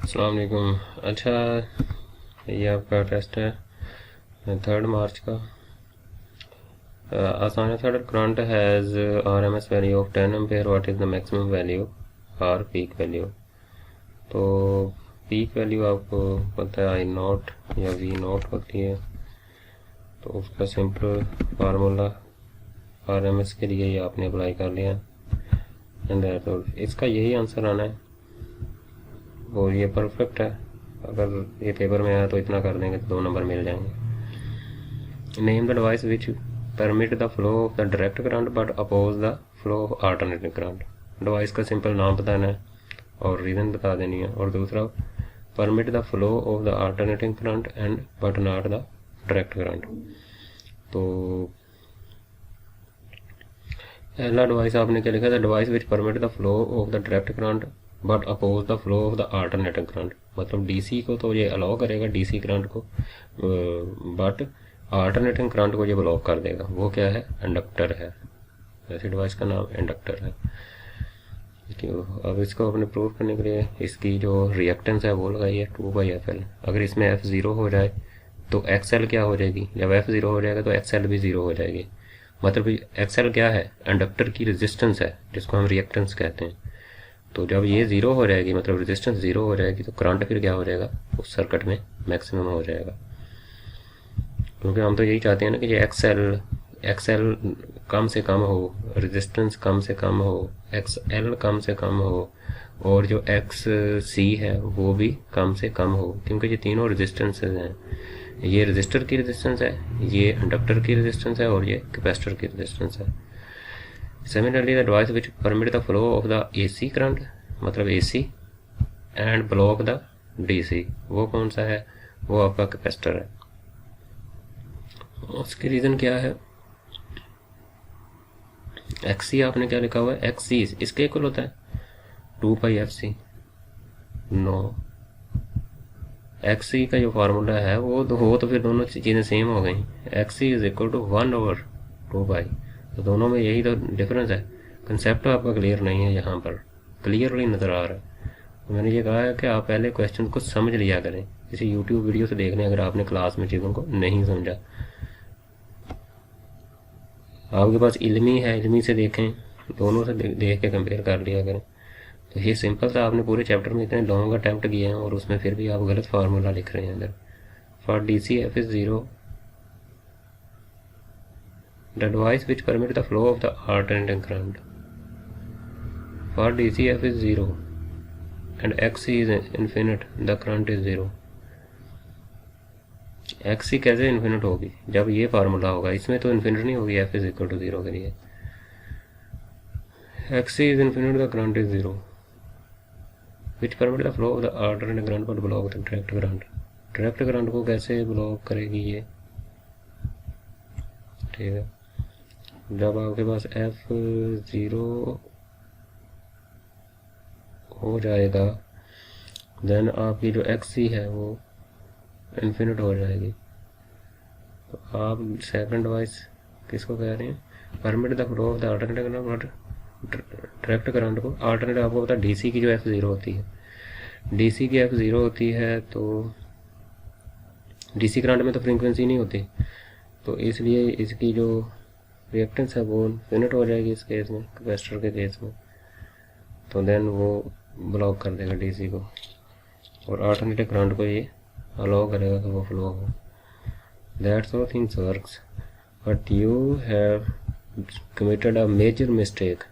अस्सलाम वालेकुम। अच्छा, ये आपका टेस्ट है 3 मार्च का। Sinusoidal current has RMS value of 10 ampere. What is the maximum value और पीक वैल्यू? तो पीक वैल्यू आपको पता है आई नॉट या वी नॉट होती है, तो उसका सिंपल फार्मूला RMS के लिए ही आपने अप्लाई कर लिया एंड तो इसका यही आंसर आना है और ये परफेक्ट है। अगर ये पेपर में आया तो इतना कर देंगे तो 2 नंबर मिल जाएंगे। Name the device which permit the flow of the direct current but oppose the flow of alternating current. Device का सिंपल नाम बताना है और रीज़न बता देनी है। और दूसरा, permit the flow of the alternating current and but not the direct current. तो पहला डिवाइस आपने क्या लिखा था? Device which permit the flow of the direct current but oppose the flow of the alternating current. मतलब DC को तो ये अलाउ करेगा, डीसी करंट को, बट अल्टरनेटिंग करंट को ये ब्लॉक कर देगा। वो क्या है? इंडक्टर है। ऐसी डिवाइस का नाम इंडक्टर है। अब इसको अपने प्रूव करने के लिए इसकी जो रिएक्टेंस है वो लगाइए 2/FL। अगर इसमें F 0 हो जाए तो XL क्या हो जाएगी? जब F 0 हो जाएगा तो XL भी 0 हो जाएगी। मतलब XL क्या है? इंडक्टर की रेजिस्टेंस है, जिसको हम रिएक्टेंस कहते हैं। तो जब ये 0 हो जाएगी, मतलब रेजिस्टेंस 0 हो जाएगी, तो करंट फिर क्या हो जाएगा? उस सर्किट में मैक्सिमम हो जाएगा। क्योंकि हम तो यही चाहते हैं ना कि ये एक्सएल कम से कम हो, रेजिस्टेंस कम से कम हो, XL कम से कम हो, और जो XC है वो भी कम से कम हो। क्योंकि ये तीनों रेजिस्टेंसेज हैं। ये रजिस्टर की रेजिस्टेंस है, ये इंडक्टर की रेजिस्टेंस है, और ये कैपेसिटर की रेजिस्टेंस है। Similarly the device which permit the flow of the AC current, मतलब AC, and block the DC, वो कौन सा है? वो आपका कैपेसिटर है। उसकी रीज़न क्या है? XC आपने क्या लिखा हुआ है? XC इसके इक्वल होता है 2πFC। नो, XC का जो फार्मूला है वो तो फिर दोनों चीज़ें सेम हो गई। XC is equal to 1/2π। तो दोनों में यही तो डिफरेंस है। कंसेप्ट आपका क्लियर नहीं है, यहाँ पर क्लियरली नज़र आ रहा है। तो मैंने ये कहा है कि आप पहले क्वेश्चन को समझ लिया करें, किसी यूट्यूब वीडियो से देख लें अगर आपने क्लास में चीज़ों को नहीं समझा। आपके पास इल्मी है, इल्मी से देखें, दोनों से देख के कंपेयर कर लिया करें। तो ये सिंपल था, आपने पूरे चैप्टर में इतने लॉन्ग अटैम्प्ट किए हैं और उसमें फिर भी आप गलत फार्मूला लिख रहे हैं इधर। For DC F is 0, the device which permit the flow of the alternating current. For DC F is 0 and XC is infinite, the current is 0. XC कैसे इन्फिनिट होगी? जब ये फार्मूला होगा, इसमें तो इन्फिनिट नहीं होगी F is equal to 0 के लिए। XC is infinite, the current is 0, which permit the flow of the alternating current but block the direct current. Direct current को कैसे ब्लॉक करेगी ये? ठीक है, जब आपके पास F 0 हो जाएगा देन आपकी जो XC है वो इन्फिनिट हो जाएगी। तो आप सेकंड डिवाइस किसको कह रहे हैं? Permit the flow of the alternative current, direct current को। अल्टरनेटिव आपको पता है DC की जो F 0 होती है, DC की F 0 होती है, तो DC करंट में तो फ्रीक्वेंसी नहीं होती, तो इसलिए इसकी जो रिएक्टेंस है वो इन्फिनिट हो जाएगी इस केस में, कैपेसिटर के केस में। तो देन वो ब्लॉक कर देगा DC को और अल्टरनेटिव करंट को ये अलाउ करेगा कि वो फ्लो हो। That's how things works, but you have committed a major mistake.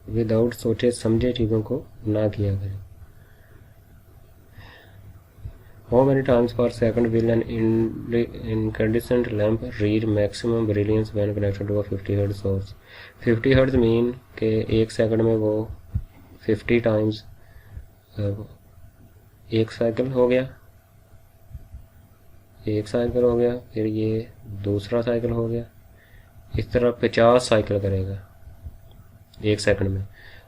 Without सोचे समझे चीज़ों को ना किया करें। How many times per second will an incandescent lamp reach maximum brilliance when connected to a 50 Hz source? 50 Hz mean के 1 second में वो 50 टाइम्स एक साइकिल हो गया, फिर ये दूसरा साइकिल हो गया, इस तरह 50 साइकिल करेगा 1 सेकंड में।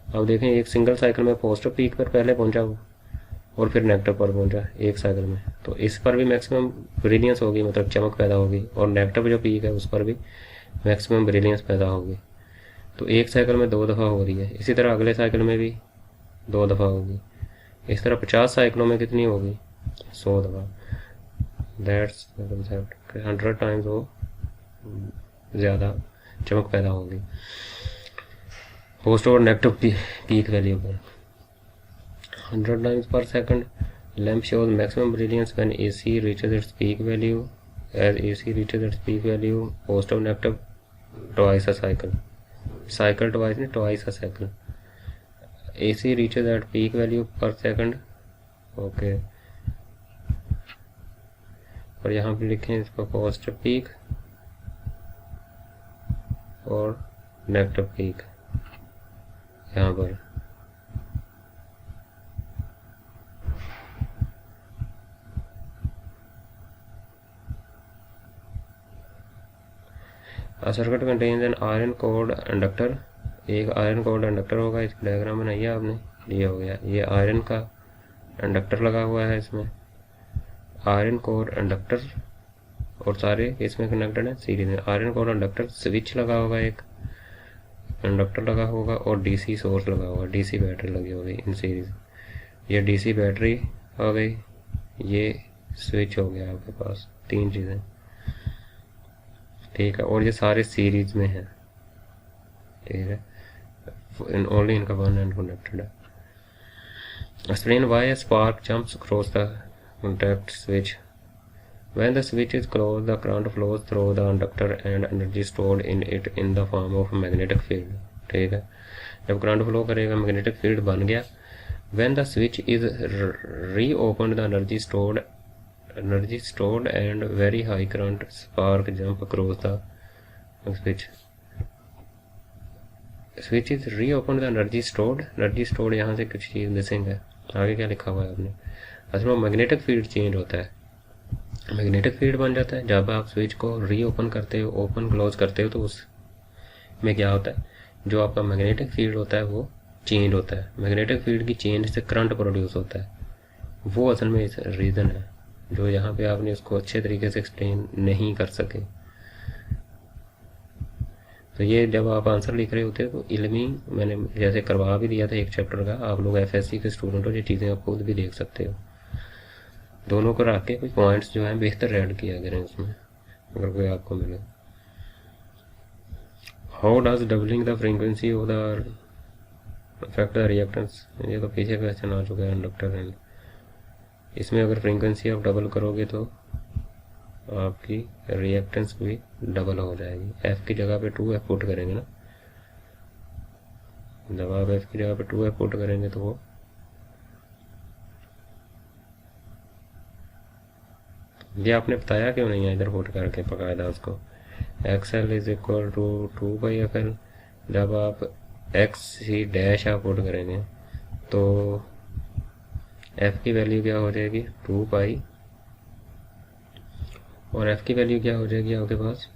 अब देखें, एक सिंगल साइकिल में पोस्टर पीक पर पहले पहुंचा वो, और फिर नेगेटिव पर पहुंचा एक साइकिल में, तो इस पर भी मैक्सिमम ब्रिलियंस होगी, मतलब चमक पैदा होगी, और नेगेटिव जो पीक है उस पर भी मैक्सिमम ब्रिलियंस पैदा होगी। तो एक साइकिल में 2 दफ़ा हो रही है, इसी तरह अगले साइकिल में भी 2 दफ़ा होगी। इस तरह 50 साइकिलों में कितनी होगी? 100 दफ़ा। दैट्स 100 टाइम्स वो ज़्यादा चमक पैदा होगी पॉजिटिव और नेगेटिव पीक वैल्यू पर। 100 times per second. Lamp shows maximum brilliance when AC reaches its peak value. As AC reaches its peak value, positive negative twice a cycle. Cycle twice नहीं, twice a cycle. AC reaches at peak value per second. Okay. और यहाँ पे लिखें इसका positive peak और negative peak यहाँ पर। Circuit contains an iron core inductor, एक आयरन कोर इंडक्टर होगा, इसकी डायग्राम बनाइए आपने, ये हो गया, ये आयरन का इंडक्टर लगा हुआ है, इसमें आयरन कोर इंडक्टर और सारे इसमें कनेक्टेड है सीरीज में। आयरन कोर इंडक्टर स्विच लगा होगा, एक इंडक्टर लगा होगा और डीसी सोर्स लगा होगा, डीसी बैटरी लगी होगी इन सीरीज। ये डीसी बैटरी आ गई, ये स्विच हो गया आपके पास, 3 चीज़ें, ठीक है, और ये सारे सीरीज में है, ठीक है, ओनली इनका वन एंड कनेक्टेड है। Explain why spark jumps across the contact switch. When the switch is close the current flows through the inductor and energy stored in it in the form of magnetic field, ठीक है, जब current flow करेगा magnetic field बन गया। When the switch is री open the energy stored and very high current spark jump across the switch is reopened the energy stored यहाँ से कुछ चीज़ मिसिंग है, आगे क्या लिखा हुआ है आपने? असल में मैग्नेटिक फील्ड चेंज होता है, मैग्नेटिक फील्ड बन जाता है जब आप स्विच को रीओपन करते हो, ओपन क्लोज करते हो, तो उसमें क्या होता है, जो आपका मैग्नेटिक फील्ड होता है वो चेंज होता है, मैग्नेटिक फील्ड की चेंज से करंट प्रोड्यूस होता है, वो असल में इस रीज़न है जो यहाँ पे आपने उसको अच्छे तरीके से एक्सप्लेन नहीं कर सके। तो ये जब आप आंसर लिख रहे होते हो तो इल्मी मैंने जैसे करवा भी दिया था एक चैप्टर का, आप लोग एफएससी के स्टूडेंट हो, ये चीज़ें आप खुद भी देख सकते हो, दोनों को रख के कुछ पॉइंट्स जो हैं बेहतर ऐड किया करें उसमें अगर कोई आपको मिले। How does doubling the frequency of the affect the reactance, ये तो पीछे क्वेश्चन आ चुका है इंडक्टर एंड, इसमें अगर फ्रीक्वेंसी आप डबल करोगे तो आपकी रिएक्टेंस भी डबल हो जाएगी। एफ की जगह पे 2F पुट करेंगे ना, जब आप एफ की जगह पे 2F पुट करेंगे तो वो ये आपने बताया क्यों नहीं है इधर पुट करके पकाया उसको। XL is equal to 2/FL, जब आप एक्स ही डैश आप पुट करेंगे तो f की वैल्यू क्या हो जाएगी 2 और f की वैल्यू क्या हो जाएगी आपके पास,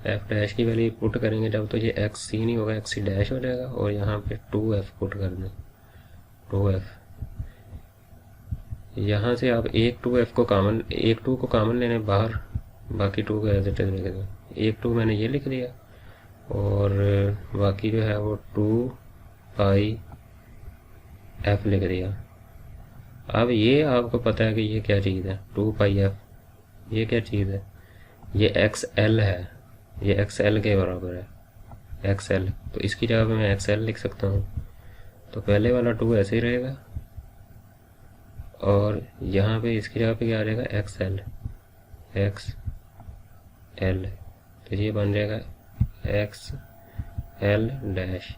f डैश की वैल्यू पुट करेंगे जब तो ये x c नहीं होगा, x c डैश हो जाएगा, और यहाँ पे 2F पुट कर दें, 2F, यहाँ से आप एक 2 को कॉमन लेने बाहर, बाकी 2 को एज इट इज लिख दें, एक 2 मैंने ये लिख दिया और बाकी जो है वो 2πF लिख दिया। अब ये आपको पता है कि ये क्या चीज़ है 2πF, ये क्या चीज़ है, ये XL है, ये XL के बराबर है XL, तो इसकी जगह पे मैं XL लिख सकता हूँ, तो पहले वाला 2 ऐसे ही रहेगा और यहाँ पे इसकी जगह पे क्या आ जाएगा XL, तो ये बन जाएगा XL डैश,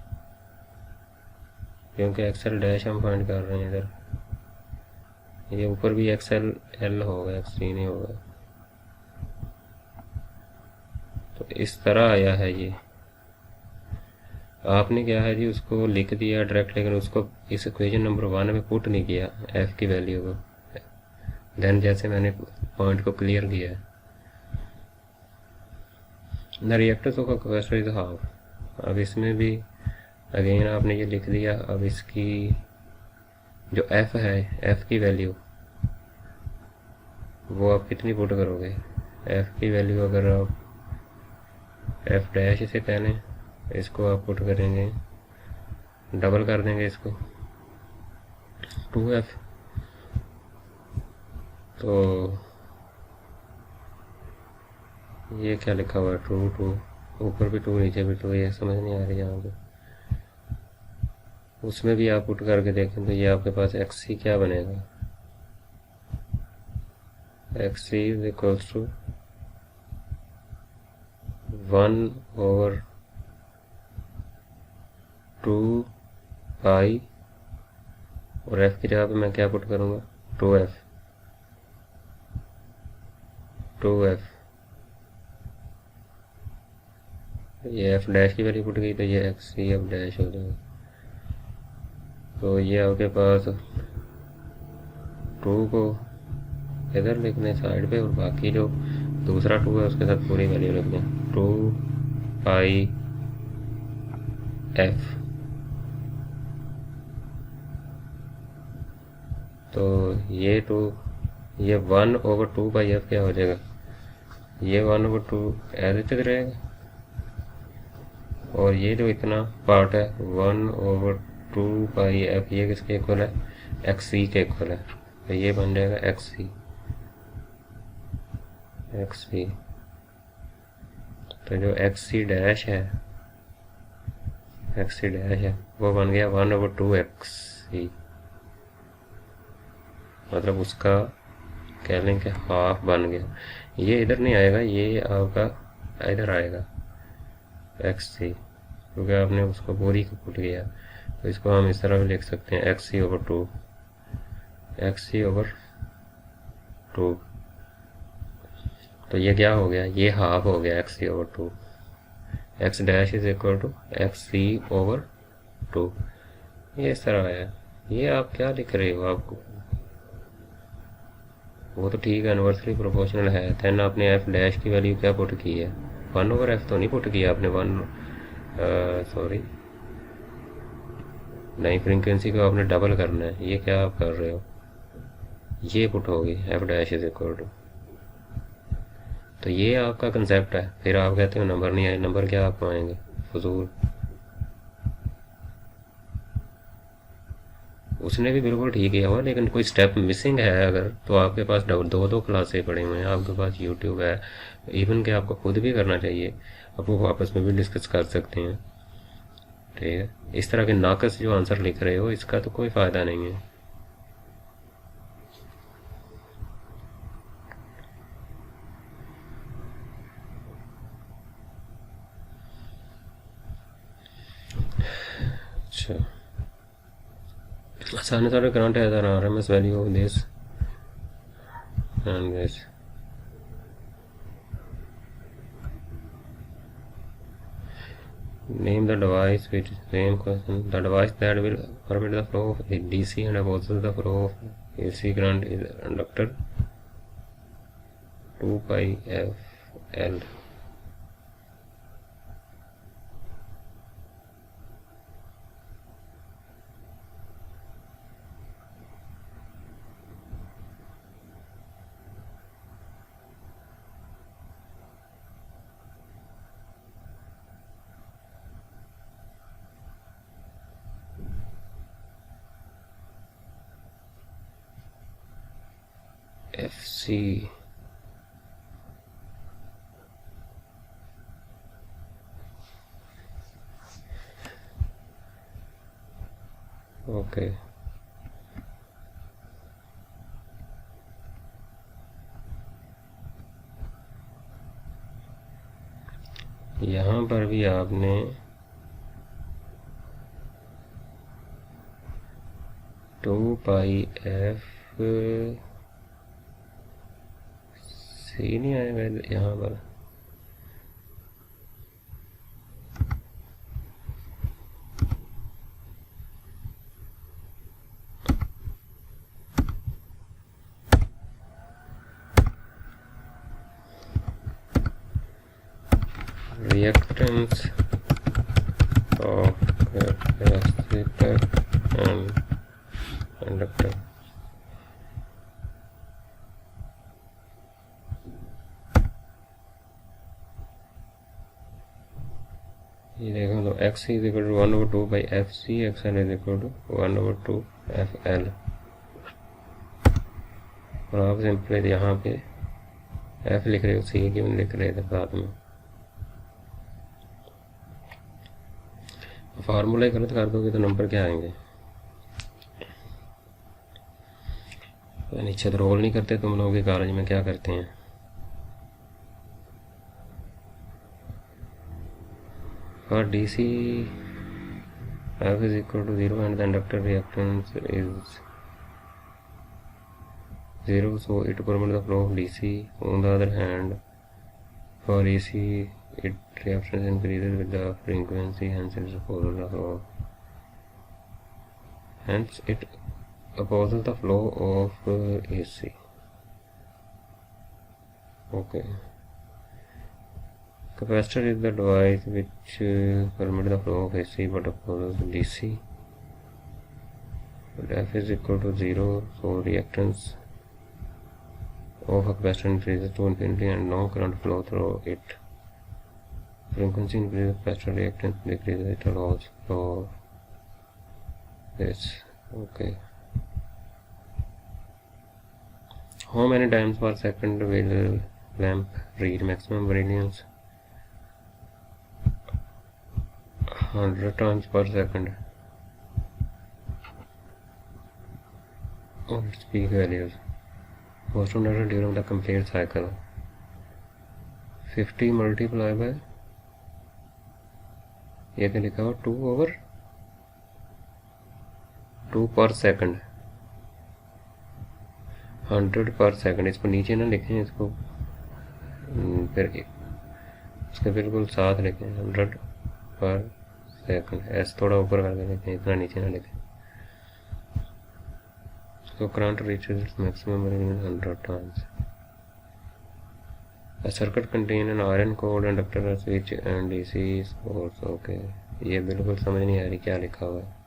क्योंकि XL डैश हम फाइंड कर रहे हैं इधर, ये ऊपर भी XL होगा, XC नहीं होगा, तो इस तरह आया है। ये आपने क्या है जी उसको लिख दिया डायरेक्ट, लेकिन उसको इस इक्वेशन नंबर 1 में पुट नहीं किया f की वैल्यू को, देन जैसे मैंने पॉइंट को क्लियर किया है। The reactance of a capacitor is half, अब इसमें भी अगेन आपने ये लिख दिया, अब इसकी जो एफ है, एफ की वैल्यू वो आप कितनी पुट करोगे? एफ की वैल्यू अगर आप एफ डैश इसे कह लें, इसको आप पुट करेंगे, डबल कर देंगे इसको 2f, तो ये क्या लिखा हुआ है 2 ऊपर भी 2 नीचे भी 2, ये समझ नहीं आ रही यहाँ पे। उसमें भी आप पुट करके देखें तो ये आपके पास xc क्या बनेगा, xc इज इक्वल्स टू 1/2 पाई, और f की जगह पे मैं क्या पुट करूँगा 2f, ये f डैश की वैल्यू पुट गई तो ये xc f डैश हो जाएगा। तो ये आपके पास 2 को इधर लिखने साइड पे, और बाकी जो दूसरा 2 है उसके साथ पूरी वैल्यू लिखने 2 पाई f। तो ये 1/2 पाई f क्या हो जाएगा, ये 1/2 एज इट इज रहेगा, और ये जो इतना पार्ट है 1/2 पाई f ये किसके इक्वल है, xc के इक्वल है, तो ये बन जाएगा xc। तो जो xc डैश है वो बन गया 1/2 xc, मतलब उसका कह लें कि हाफ बन गया। ये इधर नहीं आएगा, ये आपका इधर आएगा xc, क्योंकि आपने उसको पूरी को पुट किया। तो इसको हम इस तरह भी लिख सकते हैं xc/2, तो ये क्या हो गया, ये हाफ हो गया xc/2, x dash is equal to xc/2, ये इस तरह है। ये आप क्या लिख रहे हो, आपको वो तो ठीक है इन्वर्सली प्रोपोर्शनल है, देन आपने f डैश की वैल्यू क्या पुट की है, 1/f तो नहीं पुट किया आपने, नई फ्रीक्वेंसी को आपने डबल करना है, ये क्या आप कर रहे हो, ये पुट होगी f dash is equal to. तो ये आपका कंसेप्ट है, फिर आप कहते हो नंबर नहीं आए, नंबर क्या आपको आएंगे, फजूल। उसने भी बिल्कुल ठीक किया हुआ, लेकिन कोई स्टेप मिसिंग है अगर, तो आपके पास दो क्लासें पड़ी हुई हैं, आपके पास यूट्यूब है, इवन कि आपको खुद भी करना चाहिए, आप वो आपस में भी डिस्कस कर सकते हैं, ठीक है। इस तरह के नाकस जो आंसर लिख रहे हो इसका तो कोई फ़ायदा नहीं है। अच्छा, sinusoidal current has an RMS value of this and this. Name the device which is same question. The device that will permit the flow of DC and opposes the flow of AC current is inductor 2 pi FL. FC okay यहाँ पर भी आपने to pi F C नहीं आएगा यहाँ पर, reactance of capacitor and conductor. ये देखो तो x is equal to 1/2 by F C, X L is equal to 1/2 F L. और आप सिंपली यहाँ पे f लिख रहे हो, सी गिवन लिख रहे थे साथ में। फार्मूला गलत कर दोगे तो नंबर क्या आएंगे? नीचे तो रोल नहीं करते तुम लोग के कॉलेज में, क्या करते हैं? For DC F is equal to 0 and the inductor reactance is 0, so it permits the flow of DC. On the other hand, for AC it reactance increases with the frequency, hence it opposes the flow. Hence it opposes the flow of AC. Okay. Capacitor is the device which permits the flow of AC but opposes DC. F is equal to 0, so reactance of a capacitor increases to infinity and no current flow through it. Frequency increases, capacitor reactance decreases, it allows flow this. Okay. How many times per second will lamp read maximum brilliance? 100 times per second on its peak values. Most conductor during the complete cycle. 50 multiplied by, ये क्या लिखा हुआ, 2/2 पर second, 100 पर second. इसको नीचे ना लिखें, इसको फिर इसके बिल्कुल साथ लिखें, 100 पर सेकंड। एस थोड़ा ऊपर करके लिखें, इतना नीचे ना लिखें। So current reaches its maximum in 100 times. A circuit contain an iron core, inductor, a switch and DC source. Okay, ये बिल्कुल समझ नहीं आ रही क्या लिखा हुआ है।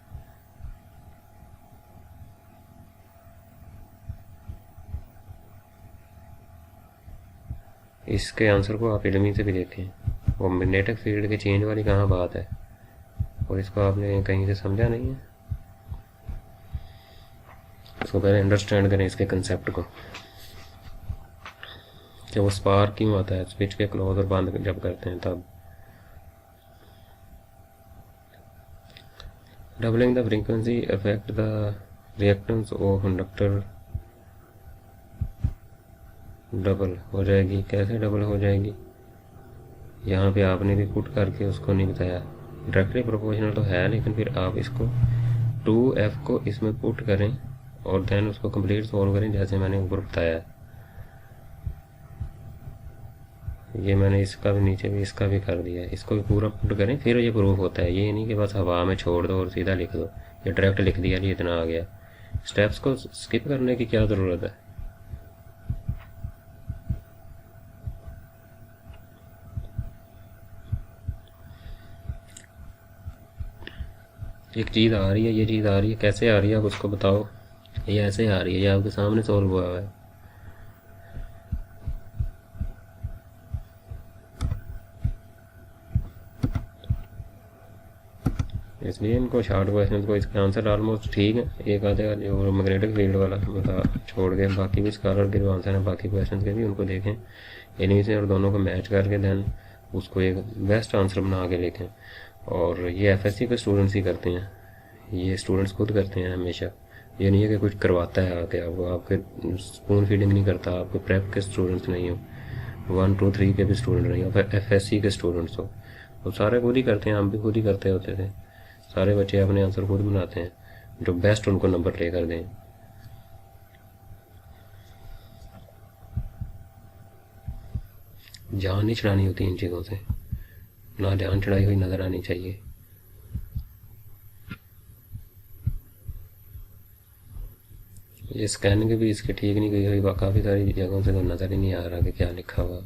इसके आंसर को आप इल्मी से भी देखें, वो मैग्नेटिक फील्ड के चेंज वाली कहाँ बात है, और इसको आपने कहीं से समझा नहीं है। इसको पहले अंडरस्टैंड करें, इसके कंसेप्ट को, कि वो स्पार्क क्यों आता है स्विच के क्लोज और बंद जब करते हैं तब। Doubling the frequency affect the reactance of inductor. Double हो जाएगी, कैसे डबल हो जाएगी? यहाँ पे आपने भी पुट करके उसको नहीं बताया। डायरेक्टली प्रोपोर्शनल तो है, लेकिन फिर आप इसको 2f को इसमें पुट करें और देन उसको कंप्लीट सॉल्व करें, जैसे मैंने ऊपर बताया। ये मैंने इसका भी नीचे भी इसका भी कर दिया है, इसको भी पूरा पुट करें फिर ये प्रूफ होता है। ये नहीं कि बस हवा में छोड़ दो और सीधा लिख दो, या डायरेक्ट लिख दिया जी इतना आ गया। स्टेप्स को स्किप करने की क्या ज़रूरत है? एक चीज़ आ रही है, ये चीज़ आ रही है, कैसे आ रही है आप उसको बताओ। ये ऐसे आ रही है, ये आपके सामने सॉल्व हुआ है। इसलिए इनको शॉर्ट क्वेश्चन को इसके आंसर ऑलमोस्ट ठीक है, एक आधे वाले और मैग्नेटिक फील्ड वाला मतलब छोड़ के बाकी भी स्कॉलर के जो आंसर हैं बाकी क्वेश्चन के भी उनको देखें इन्हीं से, और दोनों को मैच करके देन उसको एक बेस्ट आंसर बना के लिखें। और ये एफएससी के स्टूडेंट्स ही करते हैं, ये स्टूडेंट्स खुद करते हैं हमेशा। ये नहीं है कि कुछ करवाता है आके, आपको आपके स्पून फीडिंग नहीं करता, आपके प्रेप के स्टूडेंट्स नहीं हो, 1 2 3 के भी स्टूडेंट नहीं हो, फिर एफएससी के स्टूडेंट्स हो, वो सारे खुद ही करते हैं। हम भी खुद ही करते होते थे, सारे बच्चे अपने आंसर खुद बनाते हैं, जो बेस्ट उनको नंबर लेकर दें। जान नहीं छुड़ानी होती इन चीज़ों से, ना जान छुड़ाई हुई नज़र आनी चाहिए। ये स्कैनिंग भी इसकी ठीक नहीं गई हुई, काफ़ी सारी जगहों से तो नज़र ही नहीं आ रहा कि क्या लिखा हुआ।